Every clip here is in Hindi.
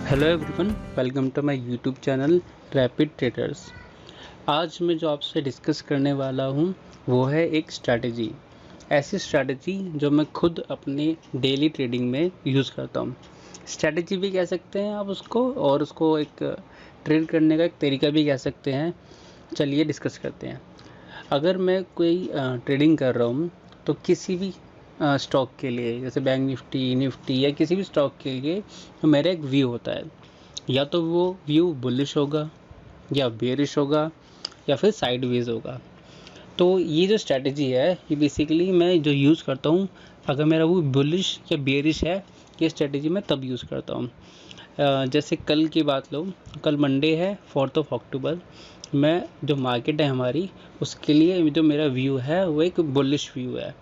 Hello everyone, welcome to my YouTube channel rapid traders. आज मैं जो आपसे डिस्कस करने वाला हूँ वो है एक स्ट्रैटेजी, ऐसी स्ट्रैटेजी जो मैं खुद अपने डेली ट्रेडिंग में यूज़ करता हूँ। स्ट्रैटेजी भी कह सकते हैं आप उसको, और उसको एक ट्रेड करने का एक तरीका भी कह सकते हैं। चलिए डिस्कस करते हैं। अगर मैं कोई ट्रेडिंग कर रहा हूँ तो किसी भी स्टॉक के लिए, जैसे बैंक निफ्टी या किसी भी स्टॉक के लिए, तो मेरा एक व्यू होता है। या तो वो व्यू बुलिश होगा या बेरिश होगा या फिर साइडवेज होगा। तो ये जो स्ट्रैटेजी है ये बेसिकली मैं जो यूज़ करता हूँ, अगर मेरा वो बुलिश या बेरिश है, ये स्ट्रैटेजी मैं तब यूज़ करता हूँ। जैसे कल की बात लो, कल मंडे है 4 अक्टूबर। मैं जो मार्केट है हमारी, उसके लिए जो मेरा व्यू है वो एक बुलिश व्यू है।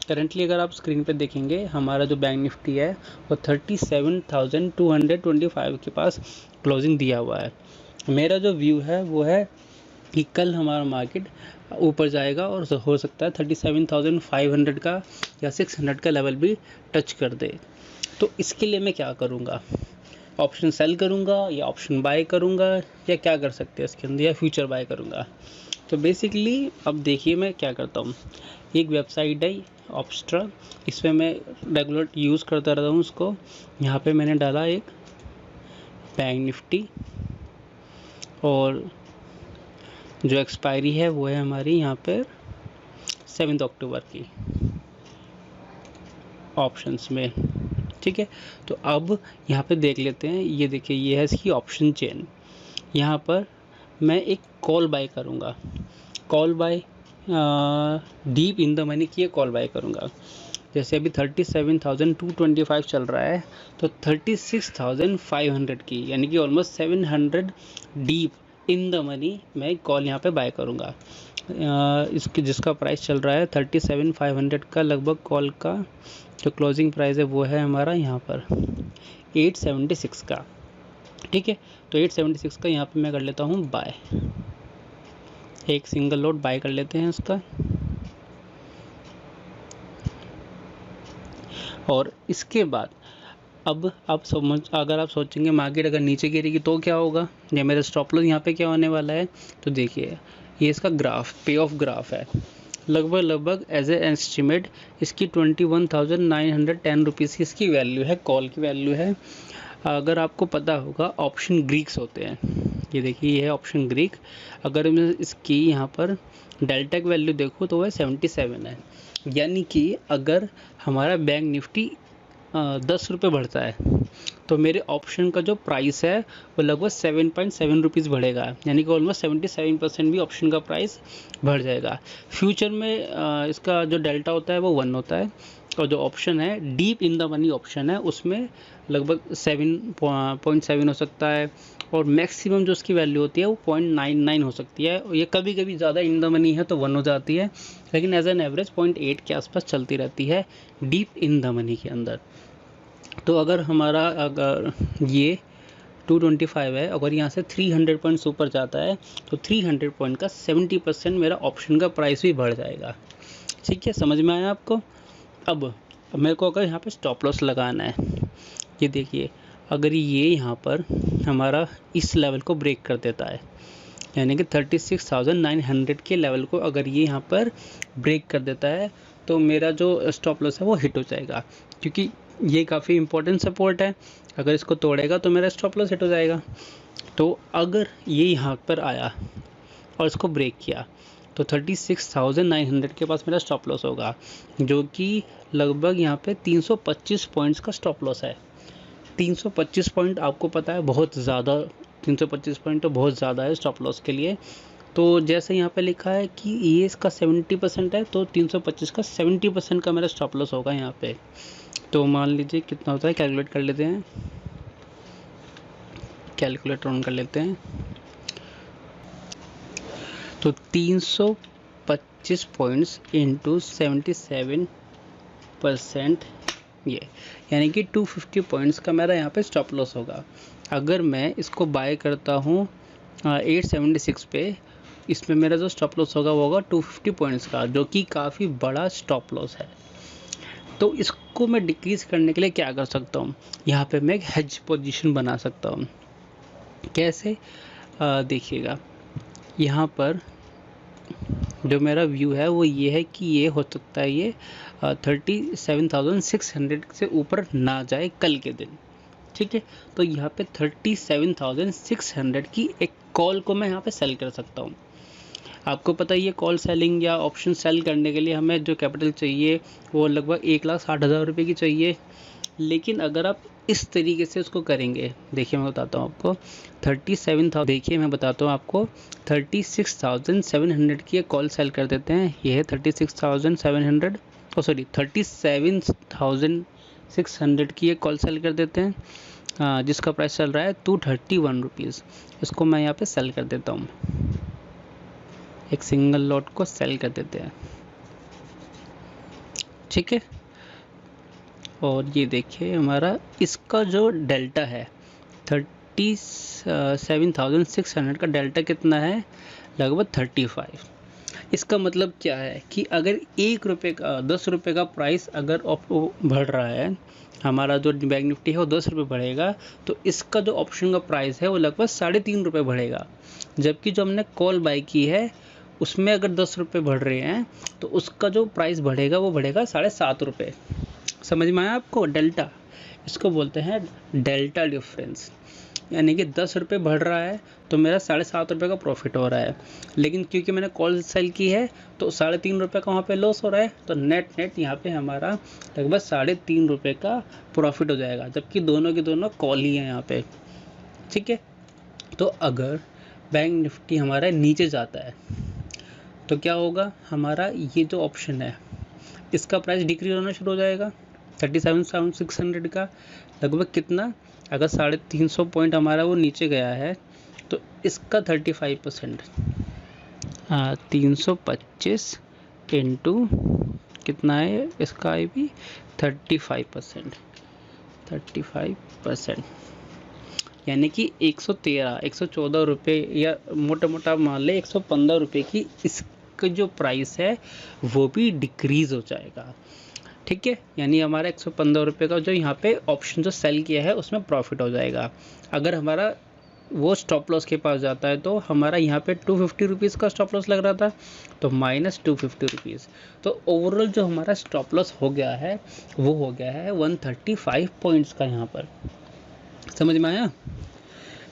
करंटली अगर आप स्क्रीन पे देखेंगे, हमारा जो बैंक निफ्टी है वो 37,225 के पास क्लोजिंग दिया हुआ है। मेरा जो व्यू है वो है कि कल हमारा मार्केट ऊपर जाएगा और हो सकता है 37,500 का या 600 का लेवल भी टच कर दे। तो इसके लिए मैं क्या करूँगा? ऑप्शन सेल करूँगा या ऑप्शन बाय करूँगा, या क्या कर सकते हैं इसके अंदर, या फ्यूचर बाय करूँगा। तो बेसिकली अब देखिए मैं क्या करता हूँ। एक वेबसाइट है ऑप्स्ट्रा, इसमें मैं रेगुलर यूज़ करता रहता हूँ उसको। यहाँ पे मैंने डाला एक बैंक निफ्टी, और जो एक्सपायरी है वो है हमारी यहाँ पर 7 अक्टूबर की ऑप्शंस में। ठीक है, तो अब यहाँ पे देख लेते हैं। ये देखिए, ये है इसकी ऑप्शन चेन। यहाँ पर मैं एक कॉल बाय करूँगा, call buy deep in the money की कॉल बाय करूँगा। जैसे अभी 37,225 चल रहा है, तो 36,500 की, यानी कि almost 700 deep in the money मैं कॉल यहाँ पे बाय करूँगा। इसकी जिसका प्राइस चल रहा है 37,500 का लगभग, कॉल का जो क्लोजिंग प्राइस है वो है हमारा यहाँ पर 876 का। ठीक है, तो 876 का यहाँ पे मैं कर लेता हूँ बाय। एक सिंगल लॉट बाय कर लेते हैं इसका। और इसके बाद अब आप अगर आप सोचेंगे मार्केट अगर नीचे गिरेगी तो क्या होगा, या मेरा स्टॉप लॉस यहाँ पे क्या होने वाला है, तो देखिए ये इसका ग्राफ, पे ऑफ ग्राफ है। लगभग एज ए एस्टिमेट इसकी 21,910 रुपीज़ की इसकी वैल्यू है, कॉल की वैल्यू है। अगर आपको पता होगा, ऑप्शन ग्रीक्स होते हैं। ये देखिए, ये है ऑप्शन ग्रीक। अगर मैं इसकी यहाँ पर डेल्टा की वैल्यू देखूँ तो वह 77 है। यानी कि अगर हमारा बैंक निफ्टी 10 रुपये बढ़ता है, तो मेरे ऑप्शन का जो प्राइस है वो लगभग 7.7 रुपीज़ बढ़ेगा, यानी कि ऑलमोस्ट 77% भी ऑप्शन का प्राइस बढ़ जाएगा। फ्यूचर में इसका जो डेल्टा होता है वो 1 होता है, और जो ऑप्शन है deep in the money option है उसमें लगभग 7.7 हो सकता है, और मैक्सिमम जो उसकी वैल्यू होती है वो 0.99 हो सकती है। ये कभी कभी ज़्यादा इन द मनी है तो 1 हो जाती है, लेकिन एज एन एवरेज 0.8 के आसपास चलती रहती है डीप इन द मनी के अंदर। तो अगर ये 225 है, अगर यहाँ से 300 पॉइंट्स ऊपर जाता है तो 300 पॉइंट का 70% मेरा ऑप्शन का प्राइस भी बढ़ जाएगा। ठीक है, समझ में आया आपको? अब मेरे को अगर यहाँ पे स्टॉप लॉस लगाना है, ये देखिए, अगर ये यहाँ पर हमारा इस लेवल को ब्रेक कर देता है, यानी कि 36,900 के लेवल को अगर ये यहाँ पर ब्रेक कर देता है, तो मेरा जो स्टॉप लॉस है वो हिट हो जाएगा, क्योंकि ये काफ़ी इंपॉर्टेंट सपोर्ट है। अगर इसको तोड़ेगा तो मेरा स्टॉप लॉस हिट हो जाएगा। तो अगर ये यहाँ पर आया और इसको ब्रेक किया, तो 36,900 के पास मेरा स्टॉप लॉस होगा, जो कि लगभग यहाँ पे 325 पॉइंट्स का स्टॉप लॉस है। 325 पॉइंट आपको पता है बहुत ज़्यादा, 325 पॉइंट तो बहुत ज़्यादा है स्टॉप लॉस के लिए। तो जैसे यहाँ पे लिखा है कि ये इसका 70% है, तो 325 का 70% का मेरा स्टॉप लॉस होगा यहाँ पे। तो मान लीजिए कितना होता है, कैलकुलेट कर लेते हैं, कैलकुलेटर ऑन कर लेते हैं। तो 325 पॉइंट्स इंटू 77%, ये यानी कि 250 पॉइंट्स का मेरा यहाँ पे स्टॉप लॉस होगा। अगर मैं इसको बाय करता हूँ 876 पे, इसमें मेरा जो स्टॉप लॉस होगा वो होगा 250 पॉइंट्स का, जो कि काफ़ी बड़ा स्टॉप लॉस है। तो इसको मैं डिक्रीज़ करने के लिए क्या कर सकता हूँ, यहाँ पे मैं एक हेज पोजीशन बना सकता हूँ। कैसे, देखिएगा यहाँ पर जो मेरा व्यू है वो ये है कि ये हो सकता है ये 37,600 से ऊपर ना जाए कल के दिन, ठीक है। तो यहाँ पे 37,600 की एक कॉल को मैं यहाँ पे सेल कर सकता हूँ। आपको पता ही है कॉल सेलिंग या ऑप्शन सेल करने के लिए हमें जो कैपिटल चाहिए वो लगभग 1,60,000 रुपये की चाहिए। लेकिन अगर आप इस तरीके से उसको करेंगे, देखिए मैं बताता हूँ आपको 37,000, देखिए मैं बताता हूँ आपको 36,700 की एक कॉल सेल कर देते हैं। ये है 36,700, सॉरी 37,600 की एक कॉल सेल कर देते हैं, जिसका प्राइस चल रहा है 231 रुपीज़। इसको मैं यहाँ पे सेल कर देता हूँ, एक सिंगल लॉट को सेल कर देते हैं, ठीक है। और ये देखिए हमारा इसका जो डेल्टा है 37,600 का डेल्टा कितना है, लगभग 35। इसका मतलब क्या है कि अगर 1 रुपये का 10 रुपये का प्राइस अगर बढ़ रहा है, हमारा जो बैंक निफ्टी है वो 10 रुपये बढ़ेगा, तो इसका जो ऑप्शन का प्राइस है वो लगभग 3.5 रुपये बढ़ेगा। जबकि जो हमने कॉल बाई की है उसमें अगर 10 रुपये बढ़ रहे हैं तो उसका जो प्राइस बढ़ेगा वो बढ़ेगा 7.5 रुपये। समझ में आया आपको, डेल्टा, इसको बोलते हैं डेल्टा डिफरेंस। यानी कि 10 रुपये बढ़ रहा है तो मेरा 7.5 रुपये का प्रॉफिट हो रहा है, लेकिन क्योंकि मैंने कॉल सेल की है तो 3.5 रुपये का वहाँ पे लॉस हो रहा है, तो नेट यहाँ पे हमारा लगभग 3.5 रुपये का प्रॉफिट हो जाएगा, जबकि दोनों के दोनों कॉल ही हैं यहाँ पे, ठीक है। तो अगर बैंक निफ्टी हमारा नीचे जाता है तो क्या होगा, हमारा ये जो ऑप्शन है इसका प्राइस डिक्रीज होना शुरू हो जाएगा। 37,600 का लगभग कितना, अगर 350 पॉइंट हमारा वो नीचे गया है तो इसका 35%, 325 इंटू कितना है इसका, आई भी 35%, यानी कि 114 रुपये, या मोटा मान ले 115 रुपये की इसका जो प्राइस है वो भी डिक्रीज़ हो जाएगा, ठीक है। यानी हमारा 115 रुपये का जो यहाँ पे ऑप्शन जो सेल किया है उसमें प्रॉफिट हो जाएगा। अगर हमारा वो स्टॉप लॉस के पास जाता है तो हमारा यहाँ पे 250 रुपीज़ का स्टॉप लॉस लग रहा था, तो -250 रुपीज़, तो ओवरऑल जो हमारा स्टॉप लॉस हो गया है वो हो गया है 135 पॉइंट्स का। यहाँ पर समझ में आया,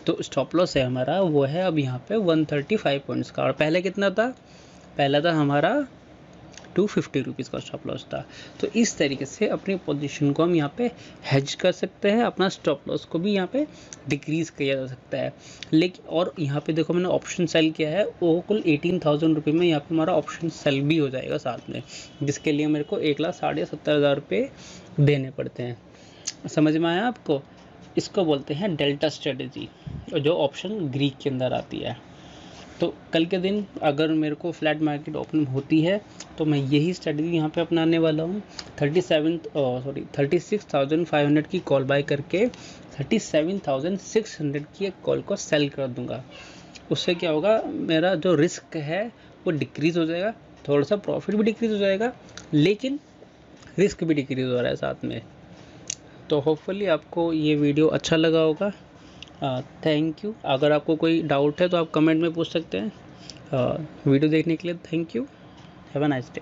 तो स्टॉप लॉस है हमारा वो है अब यहाँ पे 135 पॉइंट्स का, और पहले कितना था, पहला था हमारा 250 रुपीज़ का स्टॉप लॉस था। तो इस तरीके से अपनी पोजीशन को हम यहाँ पे हेज कर सकते हैं, अपना स्टॉप लॉस को भी यहाँ पे डिक्रीज़ किया जा सकता है। लेकिन और यहाँ पे देखो मैंने ऑप्शन सेल किया है, वो कुल 18,000 रुपये में यहाँ पे हमारा ऑप्शन सेल भी हो जाएगा साथ में, जिसके लिए मेरे को 1,70,000 रुपये देने पड़ते हैं। समझ में आया आपको, इसको बोलते हैं डेल्टा स्ट्रेटेजी, जो ऑप्शन ग्रीक के अंदर आती है। तो कल के दिन अगर मेरे को फ्लैट मार्केट ओपन होती है तो मैं यही स्ट्रेटजी यहाँ पे अपनाने वाला हूँ। 36,500 की कॉल बाय करके 37,600 की एक कॉल को सेल कर दूंगा। उससे क्या होगा, मेरा जो रिस्क है वो डिक्रीज़ हो जाएगा, थोड़ा सा प्रॉफिट भी डिक्रीज़ हो जाएगा, लेकिन रिस्क भी डिक्रीज़ हो रहा है साथ में। तो होपफुली आपको ये वीडियो अच्छा लगा होगा। Thank you. अगर आपको कोई डाउट है तो आप कमेंट में पूछ सकते हैं। वीडियो देखने के लिए thank you. Have a nice day.